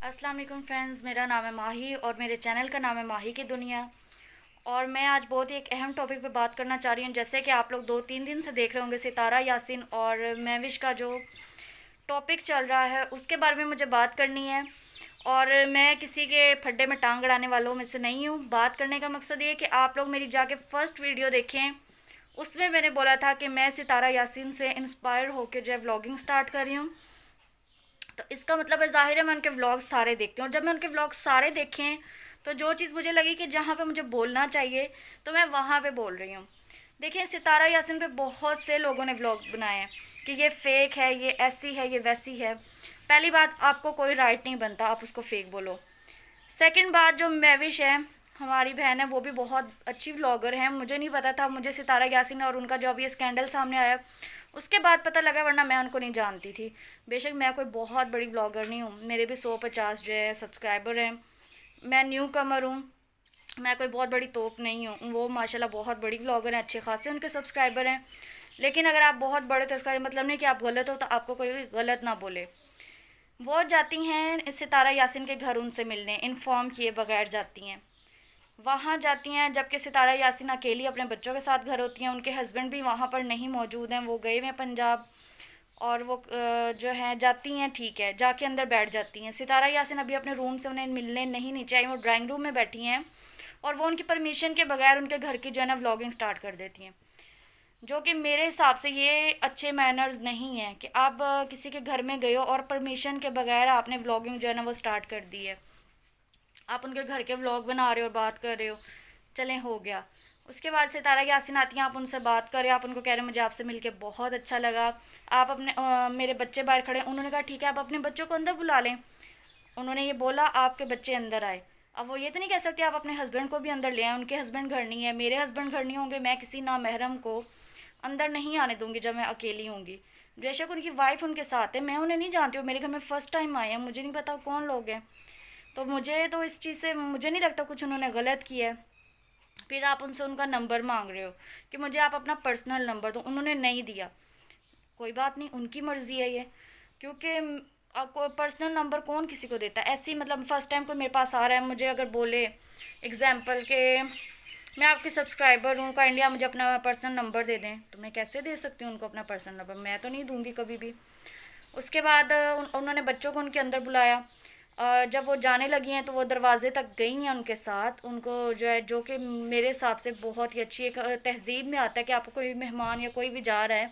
अस्सलाम वालेकुम फ्रेंड्स, मेरा नाम है माही और मेरे चैनल का नाम है माही की दुनिया। और मैं आज बहुत ही एक अहम टॉपिक पे बात करना चाह रही हूँ। जैसे कि आप लोग 2-3 दिन से देख रहे होंगे, सितारा यासिन और महविश का जो टॉपिक चल रहा है उसके बारे में मुझे बात करनी है। और मैं किसी के फड्डे में टांग अड़ाने वालों में से नहीं हूँ। बात करने का मकसद ये है कि आप लोग मेरी जाके फ़र्स्ट वीडियो देखें। उसमें मैंने बोला था कि मैं सितारा यासिन से इंस्पायर होकर जो है व्लॉगिंग स्टार्ट कर रही हूँ। तो इसका मतलब है, ज़ाहिर है मैं उनके व्लॉग्स सारे देखती हूँ, और जब मैं उनके व्लॉग्स सारे देखे हैं तो जो चीज़ मुझे लगी कि जहाँ पे मुझे बोलना चाहिए तो मैं वहाँ पे बोल रही हूँ। देखिए, सितारा यासिन पे बहुत से लोगों ने व्लॉग बनाए हैं कि ये फ़ेक है, ये ऐसी है, ये वैसी है। पहली बात, आपको कोई राइट नहीं बनता आप उसको फ़ेक बोलो। सेकंड बात, जो महविश है, हमारी बहन है, वो भी बहुत अच्छी व्लॉगर है। मुझे नहीं पता था, मुझे सितारा यासिन और उनका जो अभी स्कैंडल सामने आया उसके बाद पता लगा, वरना मैं उनको नहीं जानती थी। बेशक मैं कोई बहुत बड़ी व्लॉगर नहीं हूँ, मेरे भी 150 जो है सब्सक्राइबर हैं। मैं न्यू कमर हूँ, मैं कोई बहुत बड़ी तोप नहीं हूँ। वो माशाल्लाह बहुत बड़ी व्लॉगर हैं, अच्छे खासे उनके सब्सक्राइबर हैं। लेकिन अगर आप बहुत बड़े तो इसका मतलब नहीं कि आप गलत हो, तो आपको कोई गलत ना बोले। वो जाती हैं सितारा यासिन के घर उनसे मिलने, इन्फॉर्म किए बगैर जाती हैं। वहाँ जाती हैं जबकि सितारा यासिन अकेली अपने बच्चों के साथ घर होती हैं। उनके हस्बैंड भी वहाँ पर नहीं मौजूद हैं, वो गए हुए हैं पंजाब। और वो जो है जाती हैं, ठीक है, जाके अंदर बैठ जाती हैं। सितारा यासिन अभी अपने रूम से उन्हें मिलने नहीं नीचे आई, वो ड्राइंग रूम में बैठी हैं। और वो उनकी परमिशन के बगैर उनके घर की जो है ना व्लॉगिंग स्टार्ट कर देती हैं। जो कि मेरे हिसाब से ये अच्छे मैनर्स नहीं है कि आप किसी के घर में गए हो और परमिशन के बगैर आपने व्लॉगिंग जो है ना वो स्टार्ट कर दी है। आप उनके घर के व्लॉग बना रहे हो और बात कर रहे हो, चलें हो गया। उसके बाद सितारा यासिन आती हैं, आप उनसे बात करें, आप उनको कह रहे हैं मुझे आपसे मिलके बहुत अच्छा लगा। आप अपने मेरे बच्चे बाहर खड़े, उन्होंने कहा ठीक है आप अपने बच्चों को अंदर बुला लें। उन्होंने ये बोला आपके बच्चे अंदर आए। अब वो ये तो नहीं कह सकते आप अपने हस्बैंड को भी अंदर ले आए, उनके हस्बैंड घर नहीं है, मेरे हस्बैंड घर नहीं होंगे, मैं किसी नामहरम को अंदर नहीं आने दूंगी जब मैं अकेली होंगी। बेशक उनकी वाइफ उनके साथ है, मैं उन्हें नहीं जानती हूँ, मेरे घर में फ़र्स्ट टाइम आए हैं, मुझे नहीं पता कौन लोग हैं। तो मुझे तो इस चीज़ से मुझे नहीं लगता कुछ उन्होंने गलत किया है। फिर आप उनसे उनका नंबर मांग रहे हो कि मुझे आप अपना पर्सनल नंबर दो, उन्होंने नहीं दिया। कोई बात नहीं, उनकी मर्ज़ी है ये, क्योंकि आपको पर्सनल नंबर कौन किसी को देता है ऐसी, मतलब फ़र्स्ट टाइम कोई मेरे पास आ रहा है, मुझे अगर बोले एग्जाम्पल के मैं आपकी सब्सक्राइबर हूँ, काइंडली आप मुझे अपना पर्सनल नंबर दे दें, तो मैं कैसे दे सकती हूँ उनको अपना पर्सनल नंबर? मैं तो नहीं दूंगी कभी भी। उसके बाद उन्होंने बच्चों को उनके अंदर बुलाया। जब वो जाने लगी हैं तो वो दरवाजे तक गई हैं उनके साथ। उनको जो है, जो कि मेरे हिसाब से बहुत ही अच्छी एक तहजीब में आता है कि आपको कोई मेहमान या कोई भी जा रहा है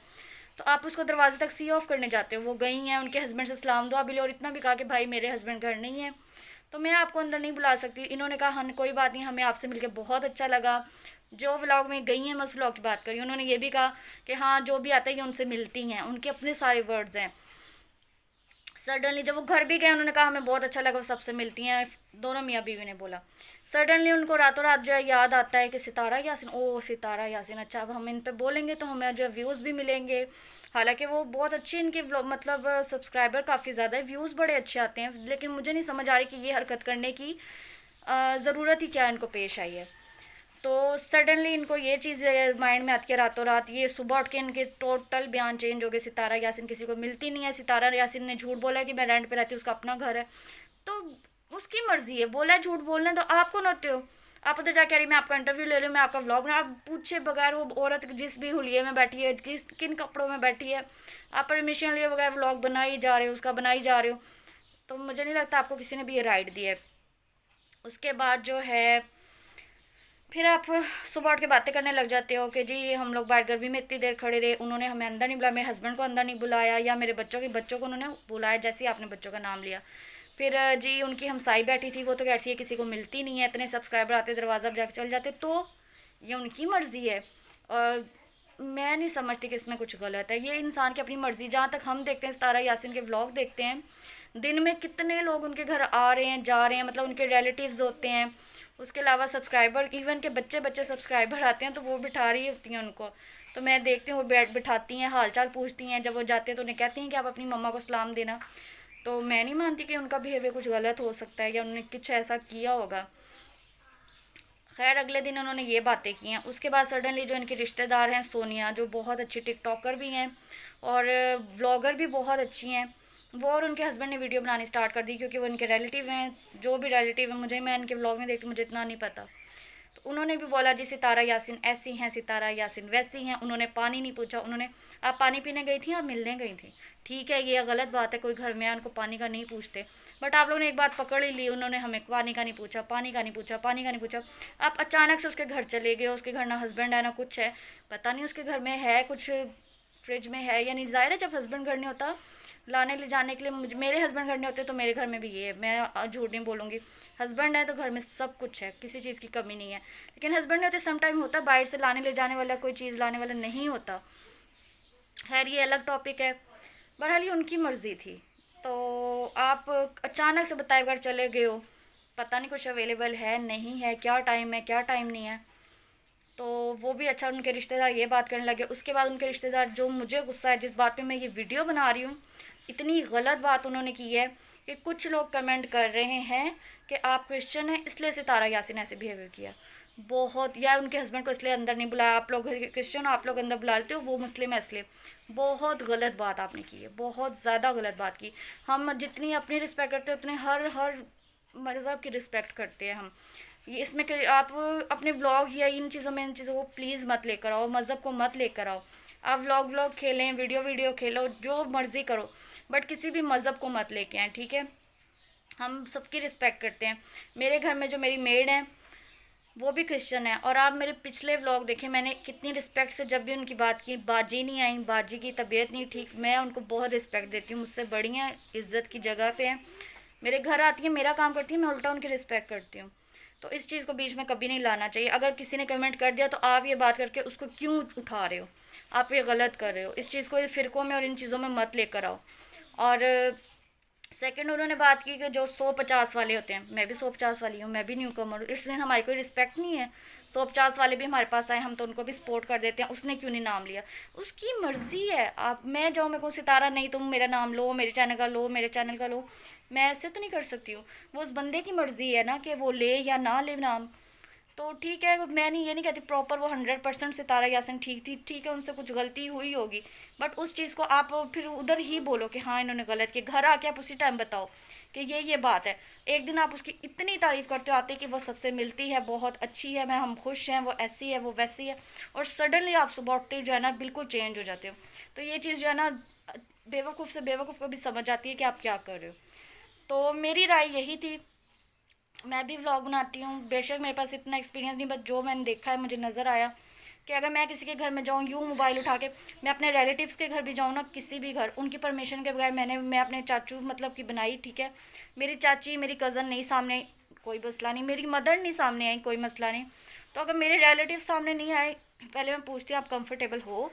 तो आप उसको दरवाजे तक सी ऑफ करने जाते हो। वो गई हैं, उनके हस्बैंड से सलाम दुआ भी ली और इतना भी कहा कि भाई मेरे हस्बैंड घर नहीं है तो मैं आपको अंदर नहीं बुला सकती। इन्होंने कहा हाँ कोई बात नहीं, हमें आपसे मिलकर बहुत अच्छा लगा। जो व्लॉग में गई हैं, मैं उस व्लॉग की बात करी, उन्होंने ये भी कहा कि हाँ जो भी आता है ये उनसे मिलती हैं, उनके अपने सारे वर्ड्स हैं। सडनली जब वो घर भी गए, उन्होंने कहा हमें बहुत अच्छा लगा, वो सबसे मिलती हैं, दोनों मियाँ बीवी ने बोला। सडनली उनको रातों रात जो है याद आता है कि सितारा यासिन, ओ सितारा यासिन, अच्छा अब हम इन पे बोलेंगे तो हमें जो है व्यूज़ भी मिलेंगे। हालांकि वो बहुत अच्छी इनकी मतलब सब्सक्राइबर काफ़ी ज़्यादा है, व्यूज़ बड़े अच्छे आते हैं, लेकिन मुझे नहीं समझ आ रही कि ये हरकत करने की ज़रूरत ही क्या इनको पेश आई है। तो सडनली इनको ये चीज़ माइंड में आती है, रातों रात ये सुबह उठ के इनके टोटल बयान चेंज हो गए। सितारा यासिन किसी को मिलती नहीं है, सितारा यासिन ने झूठ बोला कि मैं रेंट पे रहती हूँ, उसका अपना घर है। तो उसकी मर्जी है, बोला है झूठ बोलने, तो आप कौन होते हो? आप उधर जाके अरे मैं आपका इंटरव्यू ले लूँ, मैं आपका व्लॉग बना, आप पूछे बगैर वो औरत जिस भी हुलिये में बैठी है, किस किन कपड़ों में बैठी है, आप परमिशन लिए बगैर व्लॉग बनाई जा रहे हो, उसका बनाई जा रहे हो। तो मुझे नहीं लगता आपको किसी ने भी ये राइट दिया है। उसके बाद जो है फिर आप सुबह उठ के बातें करने लग जाते हो कि जी हम लोग बाहर गर्मी में इतनी देर खड़े रहे, उन्होंने हमें अंदर नहीं बुलाया, मेरे हस्बैंड को अंदर नहीं बुलाया, या मेरे बच्चों को उन्होंने बुलाया, जैसे ही आपने बच्चों का नाम लिया। फिर जी उनकी हमसाई बैठी थी, वो तो कहती है किसी को मिलती नहीं है, इतने सब्सक्राइबर आते दरवाज़ा पर जाके चल जाते, तो ये उनकी मर्ज़ी है। और मैं नहीं समझती कि इसमें कुछ गलत है, ये इंसान की अपनी मर्ज़ी। जहाँ तक हम देखते हैं, सितारा यासिन के व्लॉग देखते हैं, दिन में कितने लोग उनके घर आ रहे हैं जा रहे हैं, मतलब उनके रिलेटिव्स होते हैं। उसके अलावा सब्सक्राइबर, इवन के बच्चे बच्चे सब्सक्राइबर आते हैं तो वो बिठा रही होती हैं उनको। तो मैं देखती हूँ वो बैठ बिठाती हैं, हाल चाल पूछती हैं, जब वो जाते हैं तो उन्हें कहती हैं कि आप अपनी मम्मा को सलाम देना। तो मैं नहीं मानती कि उनका बिहेवियर कुछ गलत हो सकता है या उन्होंने कुछ ऐसा किया होगा। खैर अगले दिन उन्होंने ये बातें की हैं। उसके बाद सडनली जो इनके रिश्तेदार हैं, सोनिया, जो बहुत अच्छी टिकटॉकर भी हैं और व्लॉगर भी बहुत अच्छी हैं, वो और उनके हस्बैंड ने वीडियो बनानी स्टार्ट कर दी, क्योंकि वो उनके रिलेटिव हैं, जो भी रिलेटिव हैं, मैं इनके व्लॉग में देखती हूँ, मुझे इतना नहीं पता। तो उन्होंने भी बोला जी सितारा यासिन ऐसी हैं, सितारा यासिन वैसी हैं। उन्होंने पानी नहीं पूछा, उन्होंने आप पानी पीने गई थी, आप मिलने गई थी, ठीक है ये गलत बात है, कोई घर में आए उनको पानी का नहीं पूछते, बट आप लोगों ने एक बात पकड़ ही ली, उन्होंने हमें पानी का नहीं पूछा, पानी का नहीं पूछा, पानी का नहीं पूछा। आप अचानक से उसके घर चले गए, उसके घर ना हस्बैंड है ना कुछ है, पता नहीं उसके घर में है कुछ, फ्रिज में है या नहीं। ज़ाहिर है जब हस्बैंड घर नहीं होता लाने ले जाने के लिए, मुझे मेरे हस्बैंड घर नहीं होते तो मेरे घर में भी ये है, मैं झूठ नहीं बोलूँगी, हस्बैंड है तो घर में सब कुछ है, किसी चीज़ की कमी नहीं है। लेकिन हस्बैंड नहीं होते सम टाइम होता बाहर से लाने ले जाने वाला, कोई चीज़ लाने वाला नहीं होता। खैर ये अलग टॉपिक है। बहरहाल ये उनकी मर्ज़ी थी। तो आप अचानक से बताए बगैर चले गए हो, पता नहीं कुछ अवेलेबल है नहीं है, क्या टाइम है क्या टाइम नहीं है। तो वो भी अच्छा, उनके रिश्तेदार ये बात करने लगे। उसके बाद उनके रिश्तेदार, जो मुझे गुस्सा है जिस बात पे मैं ये वीडियो बना रही हूँ, इतनी गलत बात उन्होंने की है कि कुछ लोग कमेंट कर रहे हैं कि आप क्रिश्चियन हैं इसलिए सितारा यासिन ऐसे बिहेवियर किया। बहुत, या उनके हस्बैंड को इसलिए अंदर नहीं बुलाया, आप लोग क्रिश्चियन हो आप लोग अंदर बुला लेते हो, वो मुस्लिम है इसलिए। बहुत गलत बात आपने की है, बहुत ज़्यादा गलत बात की। हम जितनी अपनी रिस्पेक्ट करते हैं उतने हर मज़हब की रिस्पेक्ट करते हैं हम। ये इसमें कि आप अपने व्लॉग या इन चीज़ों को प्लीज़ मत लेकर आओ, मज़हब को मत लेकर आओ। आप व्लॉग खेलें, वीडियो खेलो, जो मर्ज़ी करो, बट किसी भी मज़हब को मत लेके आएँ, ठीक है। हम सबकी रिस्पेक्ट करते हैं। मेरे घर में जो मेरी मेड है वो भी क्रिश्चियन है, और आप मेरे पिछले व्लॉग देखें, मैंने कितनी रिस्पेक्ट से जब भी उनकी बात की। बाजी नहीं आई, बाजी की तबीयत नहीं ठीक, मैं उनको बहुत रिस्पेक्ट देती हूँ, मुझसे बड़ी हैं, इज़्ज़त की जगह पे हैं, मेरे घर आती है, मेरा काम करती है, मैं उल्टा उनकी रिस्पेक्ट करती हूँ। तो इस चीज़ को बीच में कभी नहीं लाना चाहिए। अगर किसी ने कमेंट कर दिया तो आप ये बात करके उसको क्यों उठा रहे हो, आप ये गलत कर रहे हो। इस चीज़ को फ़िरक़ों में और इन चीज़ों में मत लेकर आओ। और सेकंड उन्होंने बात की कि जो 150 वाले होते हैं, मैं भी 150 वाली हूँ, मैं भी न्यू कमर हूँ, इसलिए हमारी कोई रिस्पेक्ट नहीं है। 150 वाले भी हमारे पास आए, हम तो उनको भी सपोर्ट कर देते हैं। उसने क्यों नहीं नाम लिया, उसकी मर्ज़ी है। आप, मैं जाऊँ, मेरे को सितारा नहीं, तुम मेरा नाम लो, मेरे चैनल का लो, मेरे चैनल का लो, मैं ऐसे तो नहीं कर सकती हूँ। वो उस बंदे की मर्ज़ी है ना कि वो ले या ना ले नाम। तो ठीक है, मैं नहीं, ये नहीं कहती प्रॉपर वो 100% सितारा यासिन ठीक थी, ठीक है उनसे कुछ गलती हुई होगी, बट उस चीज़ को आप फिर उधर ही बोलो कि हाँ इन्होंने गलत किया। घर आके आप उसी टाइम बताओ कि ये बात है। एक दिन आप उसकी इतनी तारीफ़ करते हो आते कि वो सबसे मिलती है, बहुत अच्छी है, हम खुश हैं, वो ऐसी है वो वैसी है, और सडनली आप सुबह उठते जो है ना बिल्कुल चेंज हो जाते हो। तो ये चीज़ जो है ना बेवकूफ़ से बेवकूफ़ को भी समझ आती है कि आप क्या कर रहे हो। तो मेरी राय यही थी। मैं भी व्लॉग बनाती हूँ, बेशक मेरे पास इतना एक्सपीरियंस नहीं, बट जो मैंने देखा है मुझे नज़र आया कि अगर मैं किसी के घर में जाऊँ यूँ मोबाइल उठा के, मैं अपने रिलेटिव्स के घर भी जाऊँ ना, किसी भी घर, उनकी परमिशन के बगैर मैं अपने चाचू मतलब की बनाई, ठीक है, मेरी चाची मेरी कज़न नहीं सामने आई, कोई मसला नहीं, मेरी मदर नहीं सामने आई, कोई मसला नहीं। तो अगर मेरे रिलेटिव सामने नहीं आए, पहले मैं पूछती हूँ आप कंफर्टेबल हो,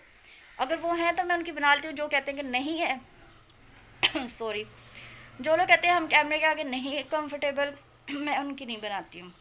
अगर वो हैं तो मैं उनकी बना लेती हूँ। जो कहते हैं कि नहीं है सॉरी, जो लोग कहते हैं हम कैमरे के आगे नहीं है कंफर्टेबल, मैं उनकी नहीं बनाती हूँ।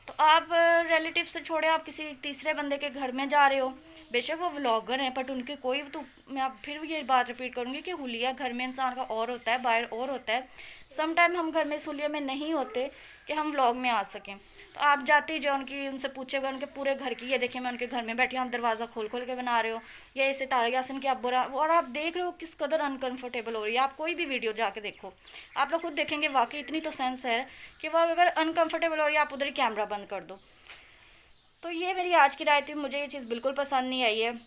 तो आप रिलेटिव से छोड़े, आप किसी तीसरे बंदे के घर में जा रहे हो, बेशक वो व्लॉगर हैं, बट उनके कोई तो, मैं आप फिर ये बात रिपीट करूँगी कि हुलिया घर में इंसान का और होता है, बाहर और होता है। सम टाइम हम घर में इस हुलिया में नहीं होते कि हम व्लॉग में आ सकें। तो आप जाते ही जो उनकी, उनसे पूछेगा उनके पूरे घर की, ये देखिए मैं उनके घर में बैठी हूँ, आप दरवाज़ा खोल खोल के बना रहे हो, या इसे सितारा यासिन की आप बुरा, और आप देख रहे हो किस कदर अनकंफर्टेबल हो रही है। आप कोई भी वीडियो जाके देखो, आप लोग खुद देखेंगे वाकई इतनी तो सेंस है कि वो अगर अनकंफर्टेबल हो रही है आप उधर ही कैमरा बंद कर दो। तो ये मेरी आज की राय थी, मुझे ये चीज़ बिल्कुल पसंद नहीं आई है।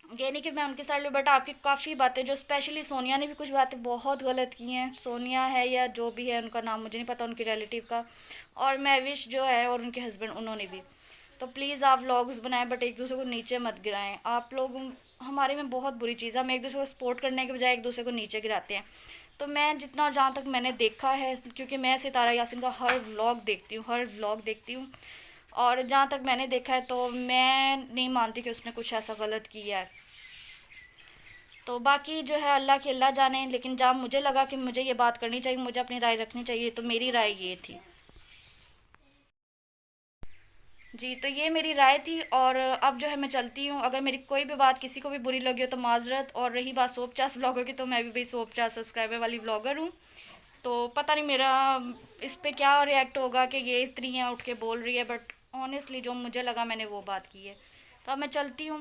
ये नहीं कि मैं उनके साइड लूँ, बट आपकी काफ़ी बातें, जो स्पेशली सोनिया ने भी कुछ बातें बहुत गलत की हैं, सोनिया है या जो भी है उनका नाम मुझे नहीं पता, उनकी रिलेटिव का, और महविश जो है और उनके हस्बैंड, उन्होंने भी। तो प्लीज़ आप व्लॉग्स बनाएं, बट एक दूसरे को नीचे मत गिराएं। आप लोग, हमारे में बहुत बुरी चीज़ है, हम एक दूसरे को सपोर्ट करने के बजाय एक दूसरे को नीचे गिराते हैं। तो मैं जितना, जहाँ तक मैंने देखा है, क्योंकि मैं सितारा यासिन का हर व्लॉग देखती हूँ, हर व्लॉग देखती हूँ, और जहाँ तक मैंने देखा है तो मैं नहीं मानती कि उसने कुछ ऐसा गलत किया है। तो बाकी जो है अल्लाह की अल्लाह जाने, लेकिन जब मुझे लगा कि मुझे ये बात करनी चाहिए, मुझे अपनी राय रखनी चाहिए, तो मेरी राय ये थी। जी, तो ये मेरी राय थी, और अब जो है मैं चलती हूँ। अगर मेरी कोई भी बात किसी को भी बुरी लगी हो तो माजरत। और रही बात 150 व्लॉगर की, तो मैं भी भाई 150 सब्सक्राइबर वाली व्लॉगर हूँ। तो पता नहीं मेरा इस पे क्या रिएक्ट होगा कि ये इतनी है उठ के बोल रही है, बट ऑनेस्टली जो मुझे लगा मैंने वो बात की है। तो अब मैं चलती हूँ,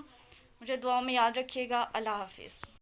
मुझे दुआओं में याद रखिएगा। अल्लाह हाफिज़।